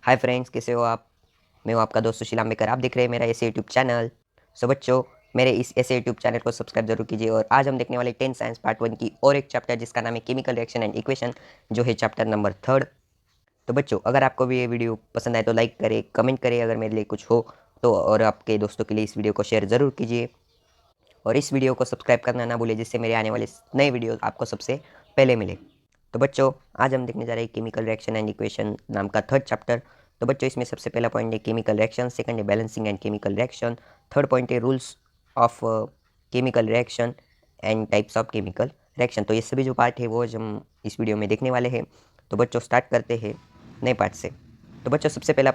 Hi friends, कैसे हो आप। मैं हूं आपका दोस्त सुशील आम्बेकर। आप देख रहे हैं मेरा ऐसे यूट्यूब चैनल। सो बच्चों, मेरे इस ऐसे यूट्यूब चैनल को सब्सक्राइब जरूर कीजिए। और आज हम देखने वाले 10 साइंस पार्ट 1 की और एक चैप्टर जिसका नाम है केमिकल रिएक्शन एंड इक्वेशन, जो है चैप्टर नंबर 3। तो बच्चों, अगर आपको भी ये वीडियो पसंद आए तो लाइक करें, कमेंट करें अगर मेरे लिए कुछ हो तो, और आपके दोस्तों के लिए इस वीडियो को शेयर ज़रूर कीजिए। और इस वीडियो को सब्सक्राइब करना ना भूलिए, जिससे मेरे आने वाले नए वीडियो आपको सबसे पहले मिले। तो बच्चों, आज हम देखने जा रहे हैं केमिकल रिएक्शन एंड इक्वेशन नाम का 3rd चैप्टर। तो बच्चों, इसमें सबसे पहला पॉइंट है केमिकल रिएक्शन, सेकंड है balancing and chemical reaction, third point है rules of chemical reaction and types of chemical reaction. तो ये सभी जो पार्ट है वो आज हम इस वीडियो में देखने वाले हैं। तो बच्चों, स्टार्ट करते हैं नए पार्ट से। तो बच्चों, सबसे पहला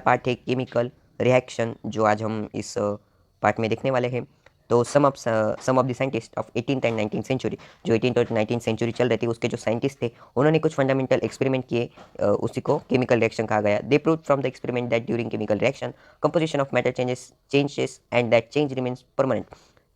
पार्ट है केमिकल रिएक्शन, जो आज हम इस पार्ट में देखने वाले हैं। तो some of the scientist of 18th and 19th century, जो 18th और 19th सेंचुरी चल रही थी, उसके जो साइंटिस्ट थे उन्होंने कुछ फंडामेंटल एक्सपेरिमेंट किए। उसी को केमिकल रिएक्शन कहा गया। They prove from the experiment that during chemical reaction composition of matter changes and that change remains permanent.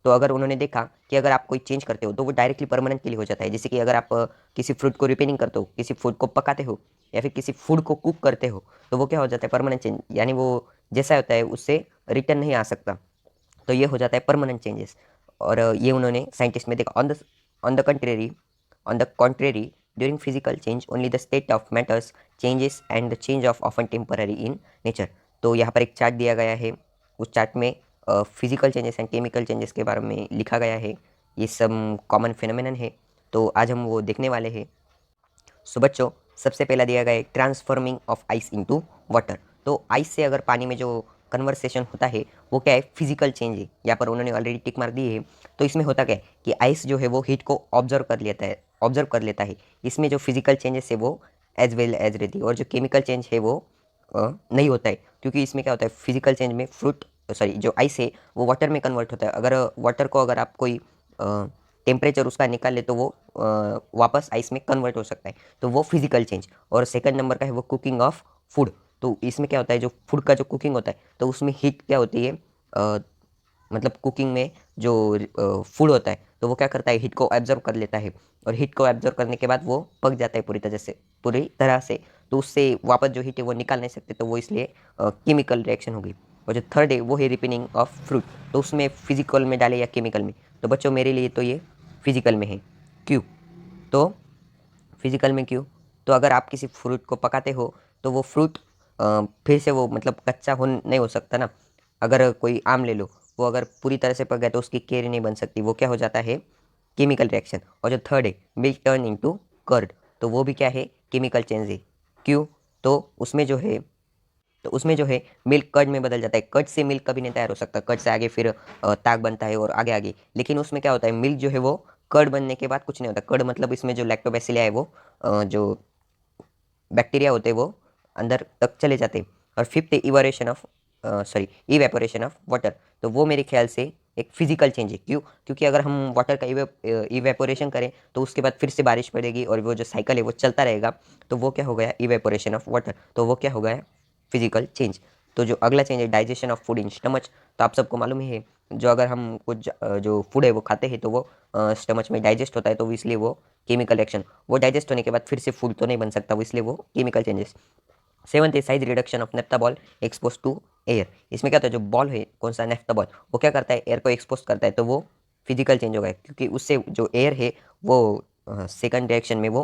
तो अगर उन्होंने देखा कि अगर आप कोई चेंज करते हो तो वो डायरेक्टली परमानेंट के लिए हो जाता है। जैसे कि अगर आप किसी फ्रूट को रिपेयरिंग करते हो, किसी फूड को पकाते हो, या फिर किसी फूड को कुक करते हो, तो वो क्या हो जाता है, परमानेंट चेंज। यानी वो जैसा होता है उससे रिटर्न नहीं आ सकता, तो ये हो जाता है परमानेंट चेंजेस। और ये उन्होंने साइंटिस्ट में देखा। On the contrary during physical change only the state of matters changes and the change of often temporary in nature. तो यहाँ पर एक चार्ट दिया गया है। उस चार्ट में physical changes and chemical changes के बारे में लिखा गया है। ये सब कॉमन फिनोमेनन है, तो आज हम वो देखने वाले हैं। सो बच्चों, सबसे पहला दिया गया है transforming of ice into water. तो आइस से अगर पानी में जो कन्वर्सेशन होता है वो क्या है, फिजिकल चेंज है। यहाँ पर उन्होंने ऑलरेडी टिक मार दी है। तो इसमें होता क्या है कि आइस जो है वो हीट को ऑब्जर्व कर लेता है। इसमें जो फिजिकल चेंजेस है वो एज वेल एज रहती है, और जो केमिकल चेंज है वो नहीं होता है। क्योंकि इसमें क्या होता है, फिजिकल चेंज में जो आइस है वो वाटर में कन्वर्ट होता है। अगर वाटर को अगर आप कोई टेम्परेचर उसका निकाल ले तो वो वापस आइस में कन्वर्ट हो सकता है। तो वो फिजिकल चेंज। और सेकंड नंबर का है वो कुकिंग ऑफ फूड। तो इसमें क्या होता है, जो फूड का जो कुकिंग होता है तो उसमें हीट क्या होती है, मतलब कुकिंग में जो फूड होता है तो वो क्या करता है, हीट को एब्जर्व कर लेता है। और हीट को एब्जर्व करने के बाद वो पक जाता है पूरी तरह से। तो उससे वापस जो हीट है वो निकाल नहीं सकते, तो वो इसलिए केमिकल रिएक्शन होगी। और जो थर्ड है वो है रिपेनिंग ऑफ फ्रूट। तो उसमें फिजिकल में डाले या केमिकल में। तो बच्चों, मेरे लिए तो ये फिजिकल में है। क्यों? तो फिजिकल में क्यों? तो अगर आप किसी फ्रूट को पकाते हो तो वो फ्रूट फिर से वो मतलब कच्चा हो नहीं हो सकता ना। अगर कोई आम ले लो, वो अगर पूरी तरह से पक गया तो उसकी केरी नहीं बन सकती, वो क्या हो जाता है, केमिकल रिएक्शन। और जो थर्ड है मिल्क टर्न इनटू कर्ड, तो वो भी क्या है, केमिकल चेंज है। क्यों? तो उसमें जो है मिल्क कर्ड में बदल जाता है। कर्ड से मिल्क कभी नहीं तैयार हो सकता, कर्ड से आगे फिर ताक बनता है और आगे आगे। लेकिन उसमें क्या होता है, मिल्क जो है वो कर्ड बनने के बाद कुछ नहीं होता। कर्ड मतलब इसमें जो लैक्टोबैसिलिया है वो जो बैक्टीरिया होते हैं वो अंदर तक चले जाते हैं। और फिफ्थ इवेपोरेशन ऑफ वाटर। तो वो मेरे ख्याल से एक फिजिकल चेंज है। क्यों? क्योंकि अगर हम वाटर का इवेपोरेशन करें तो उसके बाद फिर से बारिश पड़ेगी और वो जो साइकिल है वो चलता रहेगा। तो वो क्या हो गया, इवेपोरेशन ऑफ वाटर। तो वो क्या हो गया, फिजिकल चेंज। तो जो अगला चेंज है digestion of food in stomach. तो आप सबको मालूम ही है, जो अगर हम कुछ जो फूड है वो खाते हैं तो वो स्टमच में डाइजेस्ट होता है, तो इसलिए वो केमिकल रिएक्शन। वो डाइजेस्ट होने के बाद फिर से फूड तो नहीं बन सकता, वो इसलिए वो केमिकल चेंजेस। सेवंथ है size reduction of naphtha ball expose to air. इसमें क्या होता है, जो बॉल है कौन सा, नेफ्था बॉल, वो क्या करता है, एयर को एक्सपोज करता है, तो वो फिजिकल चेंज होगा। क्योंकि उससे जो एयर है वो सेकंड रिएक्शन में वो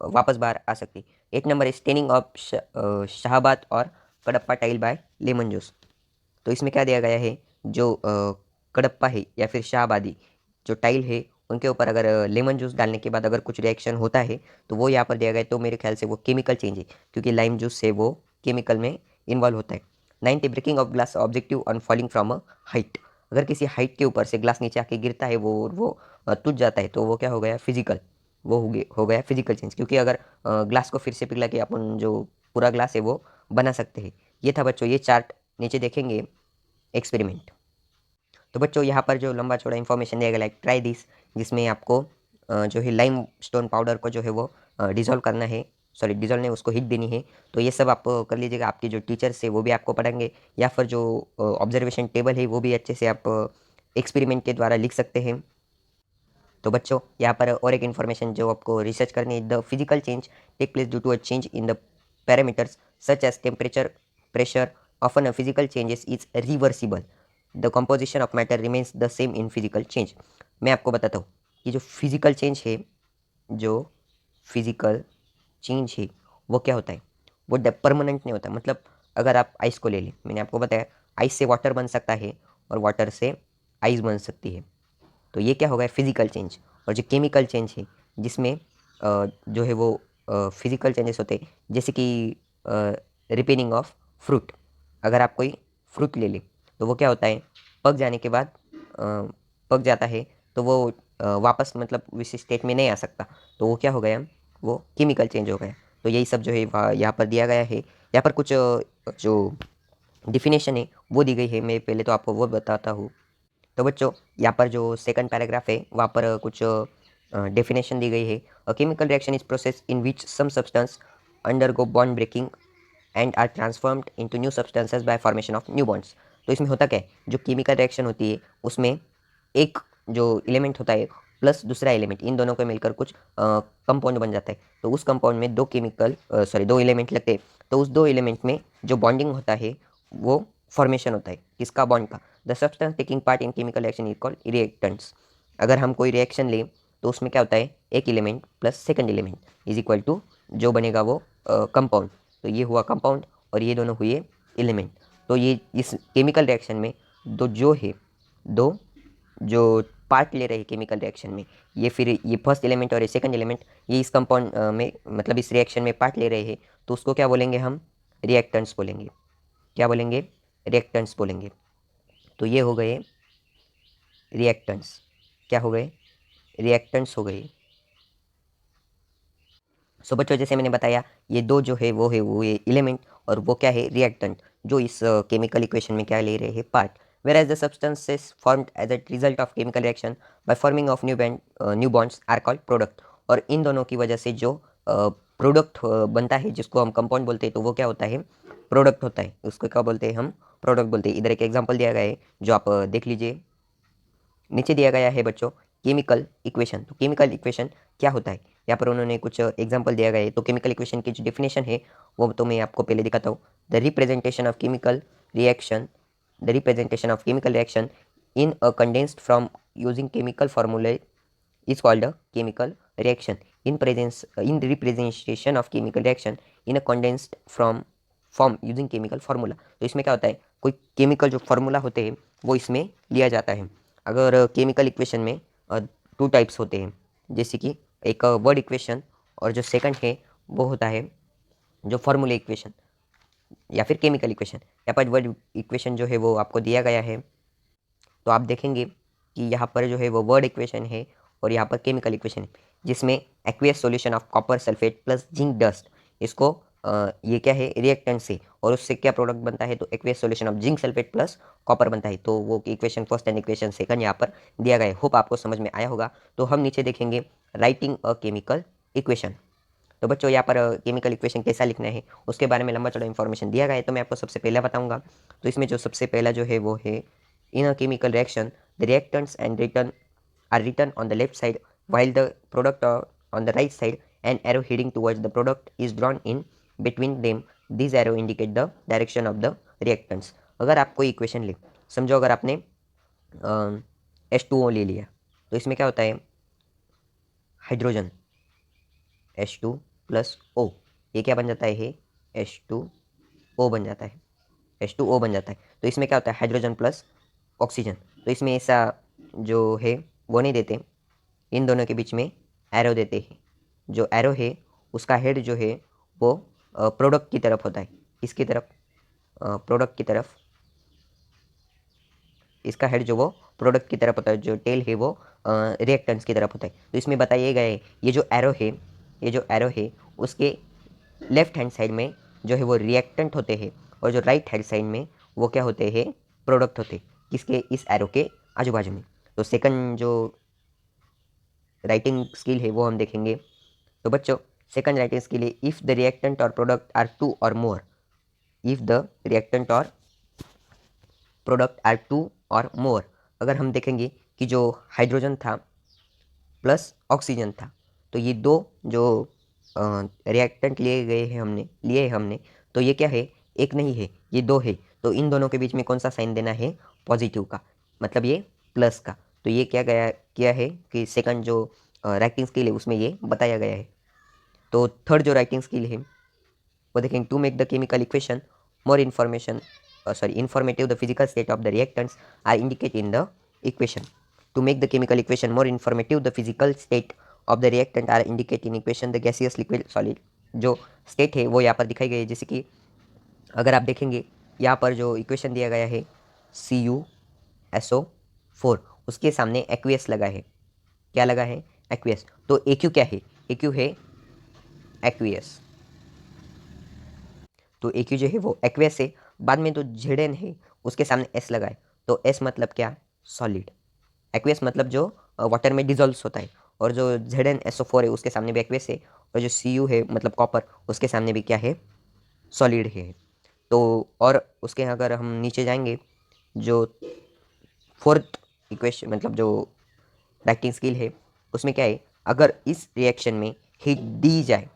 वापस बाहर आ सकती। 8 नंबर है स्टेनिंग ऑफ शाहबाद और Kadapa tile by lemon juice. तो इसमें क्या दिया गया है, जो कडप्पा है या फिर शाहबादी जो टाइल है उनके ऊपर अगर लेमन जूस डालने के बाद अगर कुछ रिएक्शन होता है तो वो यहाँ पर दिया गया है। तो मेरे ख्याल से वो केमिकल चेंज है, क्योंकि लाइम जूस से वो केमिकल में इन्वॉल्व होता है। 9th breaking of glass objective on falling from a height. अगर किसी हाइट के ऊपर से ग्लास नीचे आके गिरता है वो टूट जाता है, तो वो क्या हो गया, फिजिकल। वो हो गया फिजिकल चेंज। क्योंकि अगर ग्लास को फिर से पिघला के अपन जो पूरा ग्लास है वो बना सकते हैं। ये था बच्चों, ये चार्ट नीचे देखेंगे एक्सपेरिमेंट। तो बच्चों, यहाँ पर जो लंबा चौड़ा इन्फॉर्मेशन दिया गया लाइक ट्राई दिस, जिसमें आपको जो है लाइम स्टोन पाउडर को जो है वो डिजोल्व करना है। सॉरी, डिजोल्व नहीं, उसको हीट देनी है। तो ये सब आप कर लीजिएगा। आपके जो टीचर्स है वो भी आपको पढ़ाएंगे, या फिर जो ऑब्जर्वेशन टेबल है वो भी अच्छे से आप एक्सपेरिमेंट के द्वारा लिख सकते हैं। तो बच्चों, यहाँ पर और एक इन्फॉर्मेशन जो आपको रिसर्च करनी है, the physical change take place due to a change in the parameters such as temperature, pressure, often a physical changes is reversible, the composition of matter remains the same in physical change. मैं आपको बताता हूँ कि जो physical change है, जो physical change है वो क्या होता है, वो परमानेंट नहीं होता। मतलब अगर आप आइस को ले लें, मैंने आपको बताया आइस से वाटर बन सकता है और वाटर से आइस बन सकती है, तो ये क्या होगा, फिजिकल चेंज। और जो केमिकल चेंज है जिसमें जो है वो फिजिकल चेंजेस होते हैं, जैसे कि रिपेनिंग ऑफ फ्रूट। अगर आप कोई फ्रूट ले लें तो वो क्या होता है, पक जाने के बाद पक जाता है तो वो वापस मतलब उस स्टेट में नहीं आ सकता, तो वो क्या हो गया, वो केमिकल चेंज हो गया। तो यही सब जो है यहाँ पर दिया गया है। यहाँ पर कुछ जो डिफिनेशन है वो दी गई है, मैं पहले तो आपको वो बताता हूँ। तो बच्चों यहाँ पर जो सेकंड पैराग्राफ है वहाँ पर कुछ डेफिनेशन दी गई है। A chemical reaction is process in which some substance undergo bond breaking and are transformed into new substances by formation of new bonds. तो इसमें होता क्या है, जो केमिकल रिएक्शन होती है उसमें एक जो एलिमेंट होता है प्लस दूसरा एलिमेंट, इन दोनों को मिलकर कुछ कंपाउंड बन जाता है। तो उस कंपाउंड में दो एलिमेंट लगते हैं, तो उस दो एलिमेंट में जो बॉन्डिंग होता है वो फॉर्मेशन होता है किसका, बॉन्ड का। The substance taking part in chemical reaction is called reactants. अगर हम कोई रिएक्शन लें तो उसमें क्या होता है, एक element plus second element is equal to जो बनेगा वो कंपाउंड। तो ये हुआ कंपाउंड और ये दोनों हुए एलिमेंट। तो ये इस केमिकल रिएक्शन में दो जो पार्ट ले रहे हैं केमिकल रिएक्शन में, ये फिर ये फर्स्ट एलिमेंट और ये सेकंड एलिमेंट, ये इस कंपाउंड में मतलब इस रिएक्शन में पार्ट ले रहे हैं, तो उसको क्या बोलेंगे हम, रिएक्टेंट्स बोलेंगे। क्या बोलेंगे, रिएक्टेंट्स बोलेंगे। तो ये हो गए रिएक्टेंट्स। क्या हो गए, रिएक्टेंट्स हो गए। सो बच्चों जैसे मैंने बताया ये दो जो है वो ये एलिमेंट और वो क्या है, रिएक्टेंट, जो इस केमिकल इक्वेशन में क्या ले रहे हैं, part. whereas the substances formed as a result of chemical reaction by forming of new bonds are called product। और इन दोनों की वजह से जो प्रोडक्ट बनता है जिसको हम कंपाउंड बोलते हैं, तो वो क्या होता है, प्रोडक्ट होता है। उसको क्या बोलते हैं, हम प्रोडक्ट बोलते हैं। इधर एक एग्जांपल दिया गया है जो आप देख लीजिए, नीचे दिया गया है बच्चों केमिकल इक्वेशन। तो केमिकल इक्वेशन क्या होता है, यहाँ पर उन्होंने कुछ एग्जांपल दिया गया है। तो केमिकल इक्वेशन की जो डेफिनेशन है वो तो मैं आपको पहले दिखाता हूँ। The representation of chemical reaction, the representation of chemical reaction in a condensed from using chemical formula is called a chemical reaction। in the representation of chemical reaction in a condensed from form using chemical formula। तो इसमें क्या होता है, कोई chemical जो formula होते हैं वो इसमें लिया जाता है। अगर केमिकल इक्वेशन में टू टाइप्स होते हैं, जैसे कि एक वर्ड इक्वेशन और जो सेकंड है वो होता है जो फार्मूला इक्वेशन या फिर केमिकल इक्वेशन। यहाँ पर वर्ड इक्वेशन जो है वो आपको दिया गया है, तो आप देखेंगे कि यहाँ पर जो है वो वर्ड इक्वेशन है और यहाँ पर केमिकल इक्वेशन है, जिसमें aqueous solution of copper sulphate plus zinc dust, इसको ये क्या है, रिएक्टेंट से, और उससे क्या प्रोडक्ट बनता है, तो aqueous solution of zinc sulphate plus copper बनता है। तो वो equation first and equation second यहाँ पर दिया गया है। होप आपको समझ में आया होगा। तो हम नीचे देखेंगे राइटिंग अ केमिकल इक्वेशन। तो बच्चों यहाँ पर केमिकल इक्वेशन कैसा लिखना है उसके बारे में लंबा चौड़ा इन्फॉर्मेशन दिया गया है, तो मैं आपको सबसे पहले बताऊंगा। तो इसमें जो सबसे पहला जो है वो है, in a chemical reaction the reactants and return are written on the left side while the product on the right side। an arrow heading towards the product is drawn in between them। these arrow indicate the direction of the reactants। अगर आप कोई equation ले, समझो अगर आपने H2O ले लिया, तो इसमें क्या होता है, हाइड्रोजन H2 प्लस O, ये क्या बन जाता है, H2O बन जाता है, H2O बन जाता है। तो इसमें क्या होता है, हाइड्रोजन प्लस ऑक्सीजन। तो इसमें ऐसा जो है वो नहीं देते, इन दोनों के बीच में एरो देते हैं। जो एरो है उसका हेड जो है वो प्रोडक्ट की तरफ होता है। किसकी तरफ, प्रोडक्ट की तरफ। इसका हेड जो वो प्रोडक्ट की तरफ होता है, जो टेल है वो रिएक्टेंट्स की तरफ होता है। तो इसमें बताइए गए ये जो एरो है, ये जो एरो है उसके लेफ्ट हैंड साइड में जो है वो रिएक्टेंट होते हैं, और जो राइट हैंड साइड में वो क्या होते हैं, प्रोडक्ट होते हैं। किसके, इस एरो के आजू बाजू में। तो सेकंड जो राइटिंग स्किल है वो हम देखेंगे। तो बच्चों सेकंड राइटिंग स्किल है, इफ़ द रिएक्टेंट और प्रोडक्ट आर टू और मोर। इफ़ द रिएक्टेंट और प्रोडक्ट आर टू और मोर, अगर हम देखेंगे कि जो हाइड्रोजन था प्लस ऑक्सीजन था, तो ये दो जो रिएक्टेंट लिए हमने, तो ये क्या है, एक नहीं है, ये दो है। तो इन दोनों के बीच में कौन सा साइन देना है, पॉजिटिव का, मतलब ये प्लस का। तो ये किया है कि सेकंड जो राइटिंग स्किल है उसमें ये बताया गया है। तो थर्ड जो राइटिंग स्किल है वो देखेंगे, to make the chemical equation more informative, the physical state of the reactants are indicated in the equation. To make the chemical equation more informative, the physical state of the reactant are indicated in equation. The gaseous, liquid, solid जो state है वो यहाँ पर दिखाई गई है। जैसे कि अगर आप देखेंगे यहाँ पर जो इक्वेशन दिया गया है CuSO4, उसके सामने एक्वियस लगा है। क्या लगा है, एक्वियस। तो AQ क्या है, AQ है एक्वियस। तो AQ जो है वो एक्वियस है। बाद में तो ZN है उसके सामने S लगा है, तो S मतलब क्या, सॉलिड। एक्वियस मतलब जो वाटर में डिजोल्व होता है, और जो ZnSO4 है उसके सामने भी एक्वियस है, और जो Cu है मतलब कॉपर, उसके सामने भी क्या है, सॉलिड है। तो और उसके अगर हम नीचे जाएंगे, जो फोर्थ इक्वेशन मतलब जो राइटिंग स्किल है उसमें क्या है, अगर इस रिएक्शन में हीट दी जाए,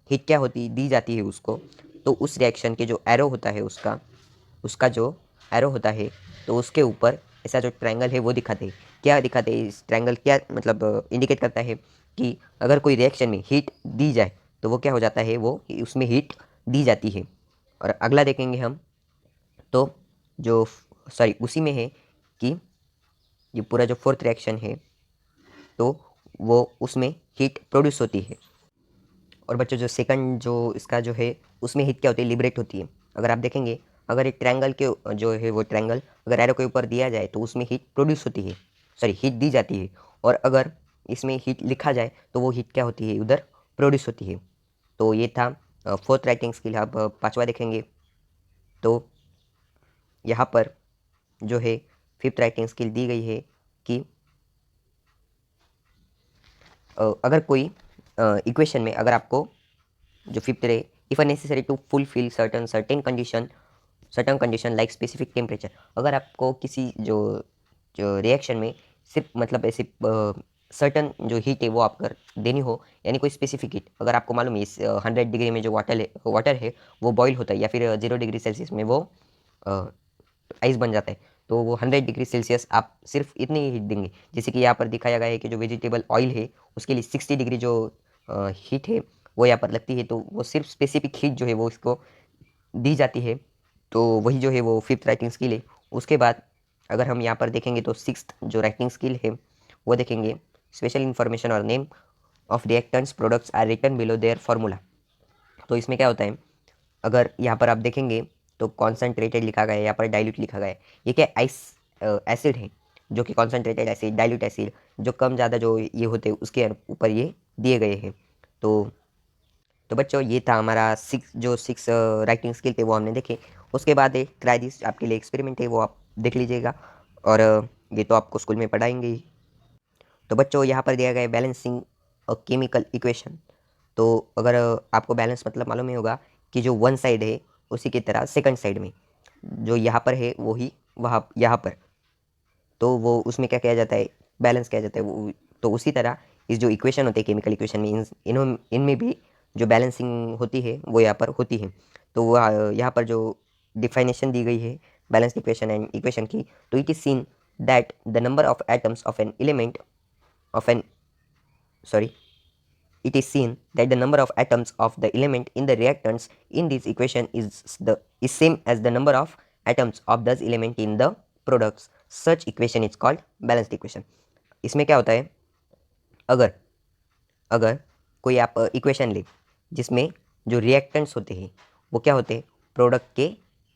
हीट क्या होती दी जाती है उसको, तो उस रिएक्शन के जो एरो होता है उसका उसका जो एरो होता है, तो उसके ऊपर ऐसा जो ट्रायंगल है वो दिखाते हैं। क्या दिखाते हैं, इस ट्रायंगल क्या मतलब इंडिकेट करता है कि अगर कोई रिएक्शन में हीट दी जाए तो वो क्या हो जाता है, वो उसमें हीट दी जाती है। और अगला देखेंगे हम, तो जो उसी में है कि ये पूरा जो फोर्थ रिएक्शन है तो वो उसमें हीट प्रोड्यूस होती है। और बच्चों जो सेकंड जो इसका जो है उसमें हीट क्या होती है, लिबरेट होती है। अगर आप देखेंगे, अगर एक ट्रायंगल के जो है वो ट्रायंगल अगर एरो के ऊपर दिया जाए तो उसमें हीट प्रोड्यूस होती है, हीट दी जाती है। और अगर इसमें हीट लिखा जाए तो वो हीट क्या होती है, उधर प्रोड्यूस होती है। तो ये था फोर्थ राइटिंग स्किल। अब पांचवा देखेंगे, तो यहाँ पर जो है फिफ्थ राइटिंग स्किल दी गई है कि अगर कोई इक्वेशन में अगर आपको जो फिफ्थ रहे, if necessary to fulfil certain condition like specific temperature, अगर आपको किसी जो रिएक्शन में सिर्फ मतलब ऐसे सर्टन जो हीट है वो आपको देनी हो, यानी कोई स्पेसिफिक हीट, अगर आपको मालूम है इस 100 डिग्री में जो वाटर है वो बॉईल होता है, या फिर 0 डिग्री सेल्सियस में वो आइस बन जाता है, तो वो 100 डिग्री सेल्सियस आप सिर्फ इतनी ही हीट देंगे। जैसे कि यहाँ पर दिखाया गया है कि जो वेजिटेबल ऑयल है उसके लिए 60 डिग्री जो हीट है वो यहाँ पर लगती है, तो वो सिर्फ स्पेसिफिक हीट जो है वो इसको दी जाती है। तो वही जो है वो फिफ्थ राइटिंग स्किल है। उसके बाद अगर हम यहाँ पर देखेंगे तो सिक्स्थ जो राइटिंग स्किल है वो देखेंगे, स्पेशल इन्फॉर्मेशन और name of reactants products are written below their formula. तो इसमें क्या होता है, अगर यहाँ पर आप देखेंगे तो कॉन्सेंट्रेटेड लिखा गया है, यहाँ पर डाइल्यूट लिखा गया है। ये क्या एसिड है, जो कि कॉन्सेंट्रेटेड एसिड, डाइल्यूट एसिड, जो कम ज़्यादा जो ये होते हैं उसके ऊपर ये दिए गए हैं। तो बच्चों ये था हमारा सिक्स राइटिंग स्किल थे वो हमने देखे। उसके बाद एक ट्राई दिस आपके लिए एक्सपेरिमेंट है वो आप देख लीजिएगा, और ये तो आपको स्कूल में पढ़ाएंगे ही। तो बच्चों यहाँ पर दिया गया है बैलेंसिंग अ केमिकल इक्वेशन। तो अगर आपको बैलेंस मतलब मालूम ही होगा कि जो वन साइड है उसी की तरह सेकंड साइड में जो यहाँ पर है वही वहाँ यहाँ पर, तो वो उसमें क्या किया जाता है, बैलेंस किया जाता है वो। तो उसी तरह इस जो इक्वेशन होती है केमिकल इक्वेशन में, इनमें भी जो बैलेंसिंग होती है वो यहाँ पर होती है। तो वह यहाँ पर जो डिफाइनेशन दी गई है बैलेंस इक्वेशन एंड इक्वेशन की, तो it is seen that the number of atoms of an element of an sorry it is seen that the number of atoms of the element in the reactants in this equation is same as the number of atoms of those element in the products. Such equation is called balanced equation. इसमें क्या होता है, अगर अगर कोई आप equation ले जिसमें जो रिएक्टेंट्स होते हैं वो क्या होते हैं, प्रोडक्ट के,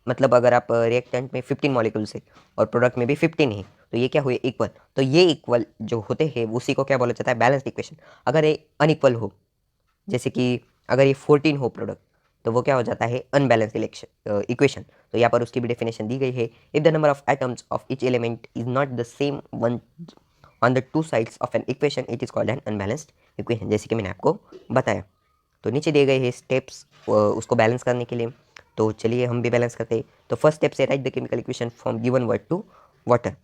मतलब अगर आप रिएक्टेंट में 15 मॉलिक्यूल्स है और प्रोडक्ट में भी 15 है, तो ये क्या हुए, इक्वल। तो ये इक्वल जो होते हैं उसी को क्या बोला जाता है, बैलेंस्ड इक्वेशन। अगर ये अनइक्वल हो, जैसे कि अगर ये 14 हो प्रोडक्ट, तो वो क्या हो जाता है, अनबैलेंस्ड इक्वेशन। तो यहाँ पर उसकी भी डेफिनेशन दी गई है, if the number of atoms of each element is not the same one on the two sides of an equation it is called an unbalanced equation, जैसे कि मैंने आपको बताया। तो नीचे दिए गए हैं स्टेप्स उसको बैलेंस करने के लिए। तो चलिए हम भी बैलेंस करते हैं। तो फर्स्ट स्टेप से write the chemical equation from given word to water.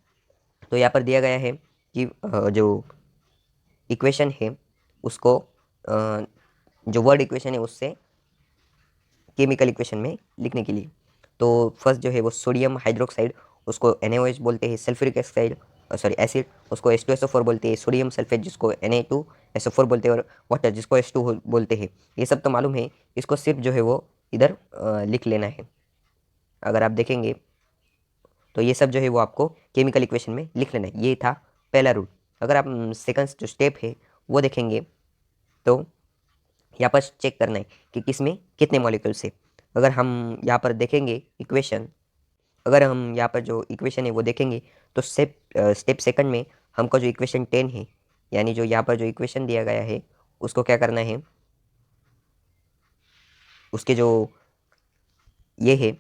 तो यहाँ पर दिया गया है कि जो इक्वेशन है उसको जो वर्ड इक्वेशन है उससे केमिकल इक्वेशन में लिखने के लिए। तो फर्स्ट जो है वो सोडियम हाइड्रोक्साइड, उसको NaOH बोलते हैं, सल्फ्यूरिक ऑक्साइड सॉरी एसिड, उसको H2SO4 बोलते हैं, सोडियम सल्फेट जिसको Na2SO4 बोलते हैं, और वाटर जिसको H2 बोलते हैं। ये सब तो मालूम है, इसको सिर्फ जो है वो इधर लिख लेना है। अगर आप देखेंगे तो ये सब जो है वो आपको केमिकल इक्वेशन में लिख लेना है। ये था पहला रूल। अगर आप सेकंड जो स्टेप है वो देखेंगे तो यहाँ पर चेक करना है कि किसमें कितने मॉलिक्यूल्स है। अगर हम यहाँ पर देखेंगे इक्वेशन, अगर हम यहाँ पर जो इक्वेशन है वो देखेंगे तो स्टेप सेकंड में हमको जो इक्वेशन 10 है, यानी जो यहाँ पर जो इक्वेशन दिया गया है उसको क्या करना है, उसके जो ये है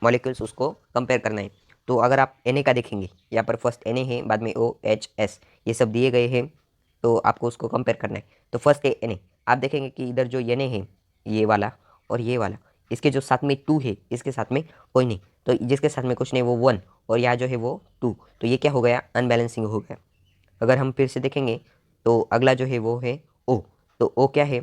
मॉलिक्यूल्स उसको कंपेयर करना है। तो अगर आप Na का देखेंगे, यहाँ पर फर्स्ट Na है, बाद में OHS, ये सब दिए गए हैं, तो आपको उसको कंपेयर करना है। तो फर्स्ट है Na, आप देखेंगे कि इधर जो Na है ये वाला और ये वाला, इसके जो साथ में 2 है इसके साथ में कोई नहीं, तो जिसके साथ में कुछ नहीं वो 1, और यहाँ जो है वो 2, तो ये क्या हो गया, अनबैलेंसिंग हो गया। अगर हम फिर से देखेंगे तो अगला जो है वो है O। तो O क्या है,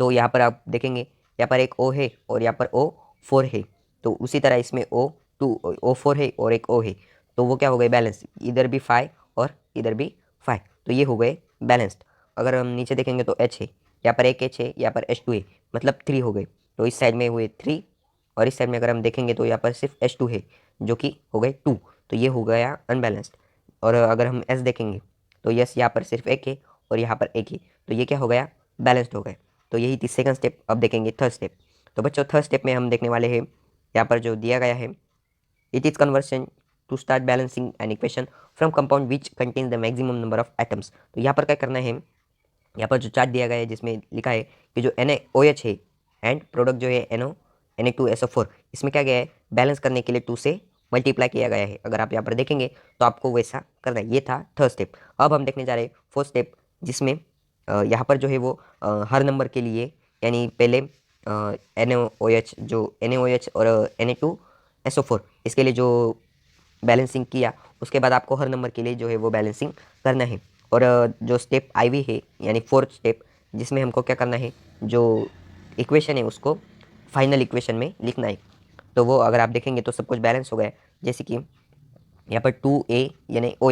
तो यहाँ पर आप देखेंगे यहाँ पर एक O है और यहाँ पर O4 है, तो उसी तरह इसमें O4 है और एक O है, तो वो क्या हो गए, बैलेंस। इधर भी 5 और इधर भी 5, तो ये हो गए बैलेंस्ड। अगर हम नीचे देखेंगे तो H है, यहाँ पर एक H है, यहाँ पर H2 है, मतलब 3 हो गए, तो इस साइड में हुए 3, और इस साइड में अगर हम देखेंगे तो यहाँ पर सिर्फ H2 है जो कि हो गए 2, तो ये हो गया अनबैलेंस्ड। और अगर हम S देखेंगे तो यस यहाँ पर सिर्फ एक है और यहाँ पर एक है, तो ये क्या हो गया, बैलेंस्ड हो गए। तो यही थी सेकंड स्टेप। अब देखेंगे थर्ड स्टेप। तो बच्चों थर्ड स्टेप में हम देखने वाले हैं, यहाँ पर जो दिया गया है, it is conversion to start balancing an equation from compound which contains the maximum number of atoms. तो यहाँ पर क्या करना है, यहाँ पर जो चार्ट दिया गया है जिसमें लिखा है कि जो NaOH है एंड प्रोडक्ट जो है Na2SO4, इसमें क्या गया है, बैलेंस करने के लिए 2 से मल्टीप्लाई किया गया है। अगर आप यहाँ पर देखेंगे तो आपको वैसा करना है। ये था थर्ड स्टेप। अब हम देखने जा रहे हैं फोर्थ स्टेप, जिसमें यहाँ पर जो है वो हर नंबर के लिए, यानी पहले NaOH जो NaOH और Na2SO4 इसके लिए जो बैलेंसिंग किया, उसके बाद आपको हर नंबर के लिए जो है वो बैलेंसिंग करना है। और जो स्टेप IV है यानी फोर्थ स्टेप, जिसमें हमको क्या करना है, जो इक्वेशन है उसको फाइनल इक्वेशन में लिखना है। तो वो अगर आप देखेंगे तो सब कुछ बैलेंस हो गया, जैसे कि यहाँ पर 2A यानी O